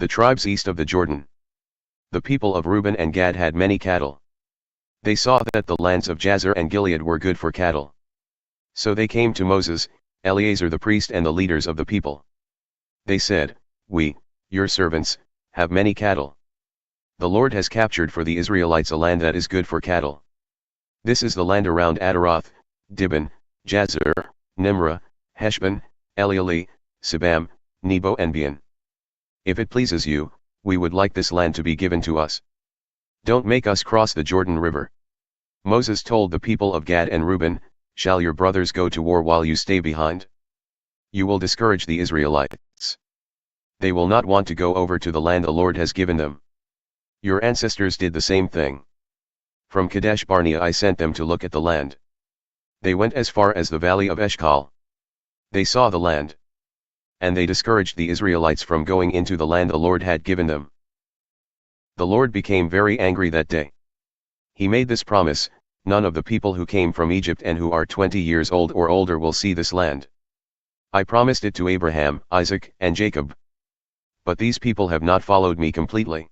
The tribes east of the Jordan. The people of Reuben and Gad had many cattle. They saw that the lands of Jazer and Gilead were good for cattle. So they came to Moses, Eleazar the priest and the leaders of the people. They said, "We, your servants, have many cattle. The Lord has captured for the Israelites a land that is good for cattle. This is the land around Ataroth, Dibon, Jazer, Nimrah, Heshbon, Elealeh, Sebam, Nebo and Beon. If it pleases you, we would like this land to be given to us. Don't make us cross the Jordan River." Moses told the people of Gad and Reuben, "Shall your brothers go to war while you stay behind? You will discourage the Israelites. They will not want to go over to the land the Lord has given them. Your ancestors did the same thing. From Kadesh Barnea I sent them to look at the land. They went as far as the Valley of Eshcol. They saw the land. And they discouraged the Israelites from going into the land the Lord had given them. The Lord became very angry that day. He made this promise, 'None of the people who came from Egypt and who are 20 years old or older will see this land. I promised it to Abraham, Isaac, and Jacob. But these people have not followed me completely.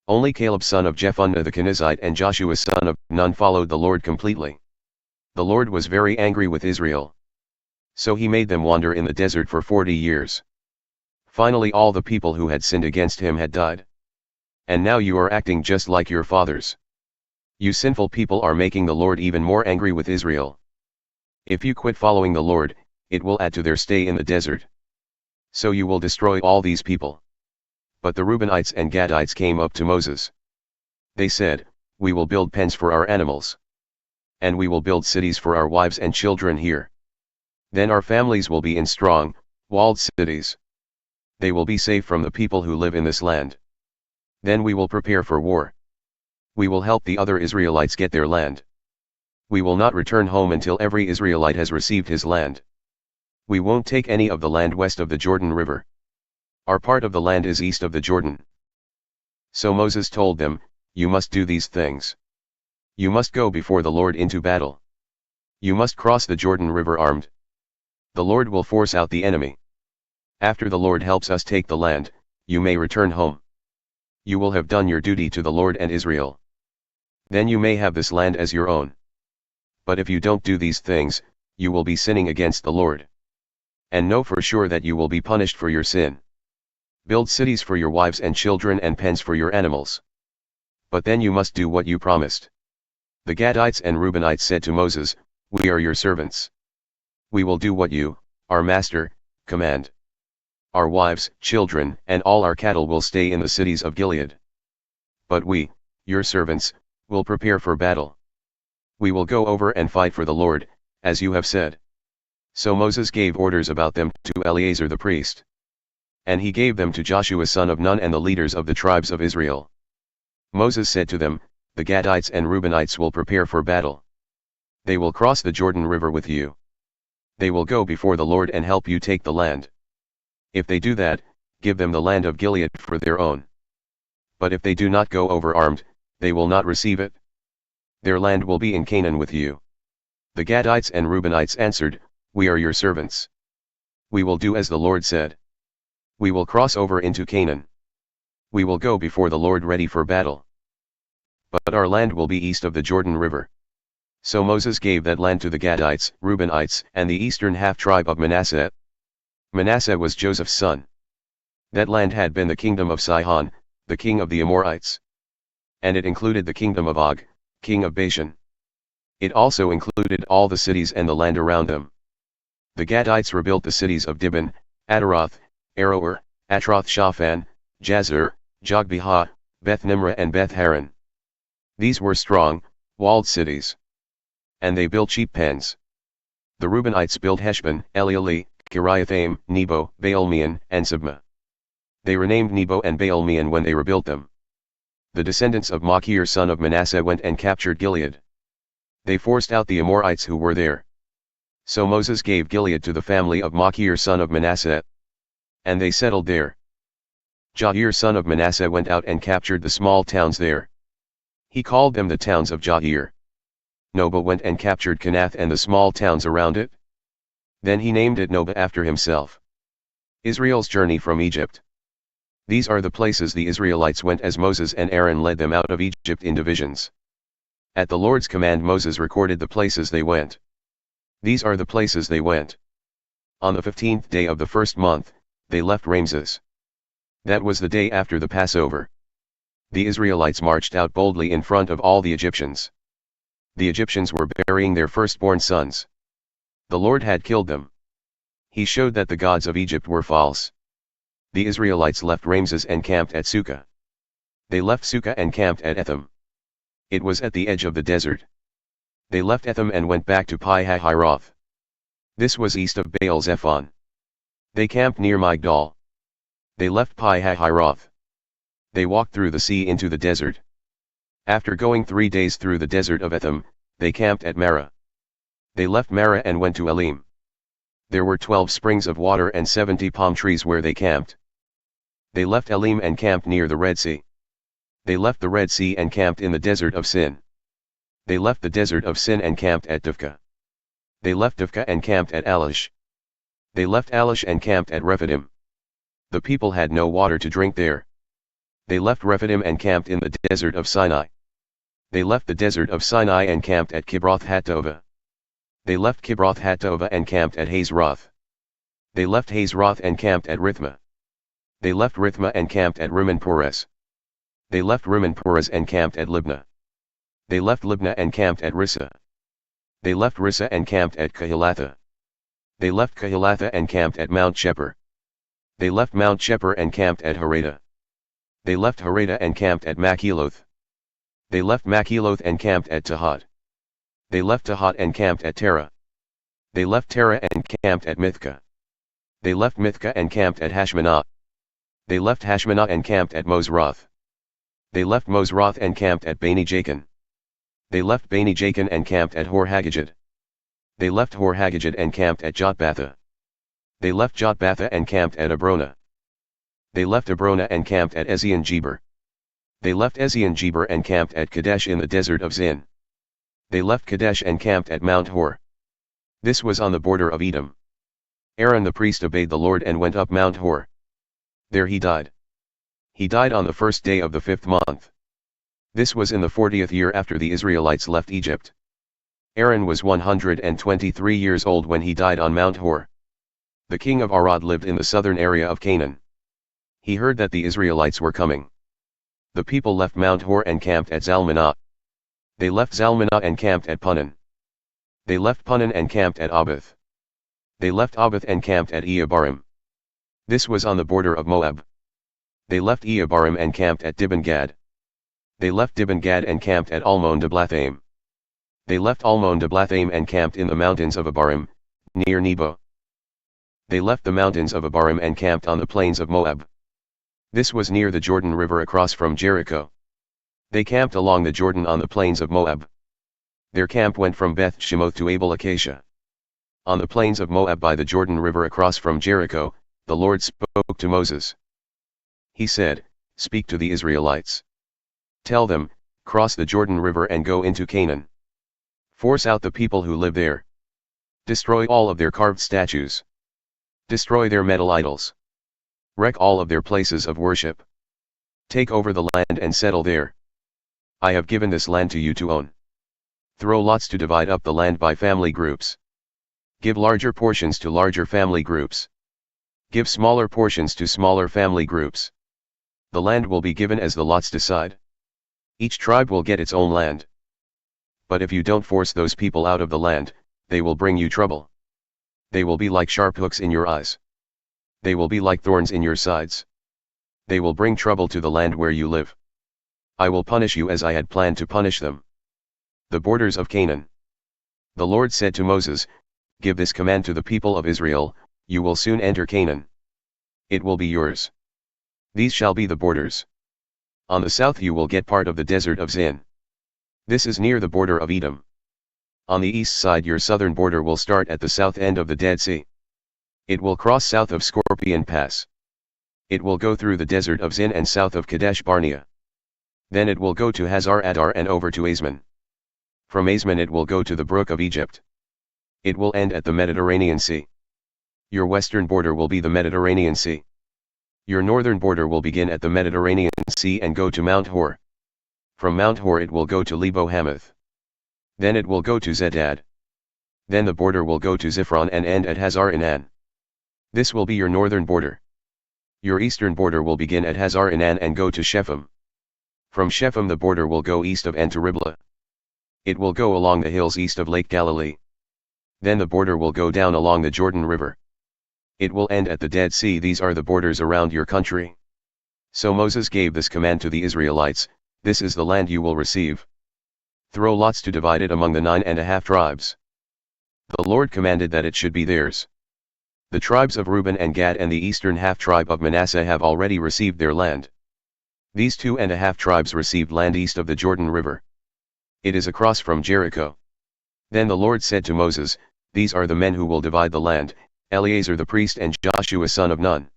Only Caleb son of Jephunneh the Kenizzite and Joshua son of Nun followed the Lord completely.' The Lord was very angry with Israel. So he made them wander in the desert for 40 years. Finally all the people who had sinned against him had died. And now you are acting just like your fathers. You sinful people are making the Lord even more angry with Israel. If you quit following the Lord, it will add to their stay in the desert. So you will destroy all these people." But the Reubenites and Gadites came up to Moses. They said, "We will build pens for our animals. And we will build cities for our wives and children here. Then our families will be in strong, walled cities. They will be safe from the people who live in this land. Then we will prepare for war. We will help the other Israelites get their land. We will not return home until every Israelite has received his land. We won't take any of the land west of the Jordan River. Our part of the land is east of the Jordan." So Moses told them, "You must do these things. You must go before the Lord into battle. You must cross the Jordan River armed. The Lord will force out the enemy. After the Lord helps us take the land, you may return home. You will have done your duty to the Lord and Israel. Then you may have this land as your own. But if you don't do these things, you will be sinning against the Lord. And know for sure that you will be punished for your sin. Build cities for your wives and children and pens for your animals. But then you must do what you promised." The Gadites and Reubenites said to Moses, "We are your servants. We will do what you, our master, command. Our wives, children, and all our cattle will stay in the cities of Gilead. But we, your servants, will prepare for battle. We will go over and fight for the Lord, as you have said." So Moses gave orders about them to Eleazar the priest. And he gave them to Joshua son of Nun and the leaders of the tribes of Israel. Moses said to them, "The Gadites and Reubenites will prepare for battle. They will cross the Jordan River with you. They will go before the Lord and help you take the land. If they do that, give them the land of Gilead for their own. But if they do not go over armed, they will not receive it. Their land will be in Canaan with you." The Gadites and Reubenites answered, "We are your servants. We will do as the Lord said. We will cross over into Canaan. We will go before the Lord ready for battle. But our land will be east of the Jordan River." So Moses gave that land to the Gadites, Reubenites, and the eastern half-tribe of Manasseh. Manasseh was Joseph's son. That land had been the kingdom of Sihon, the king of the Amorites. And it included the kingdom of Og, king of Bashan. It also included all the cities and the land around them. The Gadites rebuilt the cities of Dibon, Ataroth, Aroer, Atroth Shophan, Jazer, Jogbehah, Beth Nimrah and Beth Haran. These were strong, walled cities. And they built sheep pens. The Reubenites built Heshbon, Elealeh, Kiriathaim, Nebo, Baal Meon, and Sibmah. They renamed Nebo and Baal Meon when they rebuilt them. The descendants of Machir son of Manasseh went and captured Gilead. They forced out the Amorites who were there. So Moses gave Gilead to the family of Machir son of Manasseh. And they settled there. Jair son of Manasseh went out and captured the small towns there. He called them the towns of Jair. Nebo went and captured Kenath and the small towns around it. Then he named it Nebo after himself. Israel's journey from Egypt. These are the places the Israelites went as Moses and Aaron led them out of Egypt in divisions. At the Lord's command Moses recorded the places they went. These are the places they went. On the 15th day of the first month, they left Ramses. That was the day after the Passover. The Israelites marched out boldly in front of all the Egyptians. The Egyptians were burying their firstborn sons. The Lord had killed them. He showed that the gods of Egypt were false. The Israelites left Ramses and camped at Sukkah. They left Sukkah and camped at Etham. It was at the edge of the desert. They left Etham and went back to Pi-hahiroth. This was east of Baal Zephon. They camped near Migdal. They left Pi-hahiroth. They walked through the sea into the desert. After going 3 days through the desert of Etham, they camped at Marah. They left Marah and went to Elim. There were 12 springs of water and 70 palm trees where they camped. They left Elim and camped near the Red Sea. They left the Red Sea and camped in the desert of Sin. They left the desert of Sin and camped at Dovka. They left Dovka and camped at Alish. They left Alish and camped at Rephidim. The people had no water to drink there. They left Rephidim and camped in the desert of Sinai. They left the desert of Sinai and camped at Kibroth Hattova. They left Kibroth Hattova and camped at Hazeroth. They left Hazeroth and camped at Rithmah. They left Rithmah and camped at Rimmon-Perez. They left Rimmon-Perez and camped at Libnah. They left Libnah and camped at Rissah. They left Rissah and camped at Kehilatha. They left Kehilatha and camped at Mount Shepher. They left Mount Shepher and camped at Harada. They left Harada and camped at Makheloth. They left Makheloth and camped at Tahat. They left Tahat and camped at Terah. They left Terah and camped at Mithka. They left Mithka and camped at Hashmanah. They left Hashmanah and camped at Mosroth. They left Mosroth and camped at Bani Jakin. They left Bani Jakin and camped at Hor-Haggidgad. They left Hor-Haggidgad and camped at Jotbatha. They left Jotbatha and camped at Abrona. They left Abrona and camped at Ezion-Geber. They left Ezion-Geber and camped at Kadesh in the desert of Zin. They left Kadesh and camped at Mount Hor. This was on the border of Edom. Aaron the priest obeyed the Lord and went up Mount Hor. There he died. He died on the first day of the 5th month. This was in the 40th year after the Israelites left Egypt. Aaron was 123 years old when he died on Mount Hor. The king of Arad lived in the southern area of Canaan. He heard that the Israelites were coming. The people left Mount Hor and camped at Zalmanah. They left Zalmanah and camped at Punon. They left Punon and camped at Abath. They left Abath and camped at Eabarim. This was on the border of Moab. They left Eabarim and camped at Dibon Gad. They left Dibon Gad and camped at Almon-Diblathaim. They left Almon-Diblathaim and camped in the mountains of Abarim, near Nebo. They left the mountains of Abarim and camped on the plains of Moab. This was near the Jordan River across from Jericho. They camped along the Jordan on the plains of Moab. Their camp went from Beth Shemoth to Abel Acacia. On the plains of Moab by the Jordan River across from Jericho, the Lord spoke to Moses. He said, "Speak to the Israelites. Tell them, cross the Jordan River and go into Canaan. Force out the people who live there. Destroy all of their carved statues. Destroy their metal idols. Wreck all of their places of worship. Take over the land and settle there. I have given this land to you to own. Throw lots to divide up the land by family groups. Give larger portions to larger family groups. Give smaller portions to smaller family groups. The land will be given as the lots decide. Each tribe will get its own land. But if you don't force those people out of the land, they will bring you trouble. They will be like sharp hooks in your eyes. They will be like thorns in your sides. They will bring trouble to the land where you live. I will punish you as I had planned to punish them." The borders of Canaan. The Lord said to Moses, "Give this command to the people of Israel, you will soon enter Canaan. It will be yours. These shall be the borders. On the south you will get part of the desert of Zin. This is near the border of Edom. On the east side your southern border will start at the south end of the Dead Sea. It will cross south of Scorpion Pass. It will go through the desert of Zin and south of Kadesh Barnea. Then it will go to Hazar Adar and over to Asman. From Asman it will go to the brook of Egypt. It will end at the Mediterranean Sea. Your western border will be the Mediterranean Sea. Your northern border will begin at the Mediterranean Sea and go to Mount Hor. From Mount Hor it will go to Lebo Hamath. Then it will go to Zedad. Then the border will go to Ziphron and end at Hazar Enan. This will be your northern border. Your eastern border will begin at Hazar Enan and go to Shepham. From Shepham the border will go east of En to Riblah. It will go along the hills east of Lake Galilee. Then the border will go down along the Jordan River. It will end at the Dead Sea. These are the borders around your country. So Moses gave this command to the Israelites, this is the land you will receive. Throw lots to divide it among the 9.5 tribes. The Lord commanded that it should be theirs. The tribes of Reuben and Gad and the eastern half-tribe of Manasseh have already received their land. These 2.5 tribes received land east of the Jordan River. It is across from Jericho. Then the Lord said to Moses, these are the men who will divide the land, Eleazar the priest and Joshua son of Nun.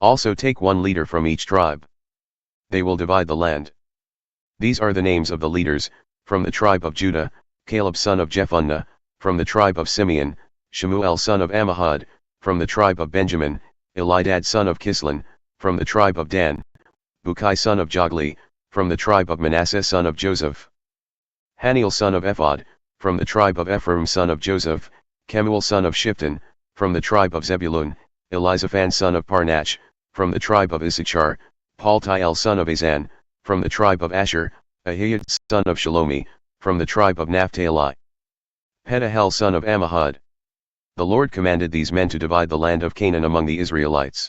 Also take 1 leader from each tribe. They will divide the land. These are the names of the leaders, from the tribe of Judah, Caleb son of Jephunneh, from the tribe of Simeon, Shemuel son of Ammihud, from the tribe of Benjamin, Elidad son of Kislon, from the tribe of Dan, Bukai son of Jogli, from the tribe of Manasseh son of Joseph, Haniel son of Ephod, from the tribe of Ephraim son of Joseph, Kemuel son of Shifton, from the tribe of Zebulun, Elizaphan son of Parnach, from the tribe of Issachar, Paltiel son of Azan, from the tribe of Asher, Ahiyad son of Shalomi, from the tribe of Naphtali, Pedahel son of Ammihud. The Lord commanded these men to divide the land of Canaan among the Israelites.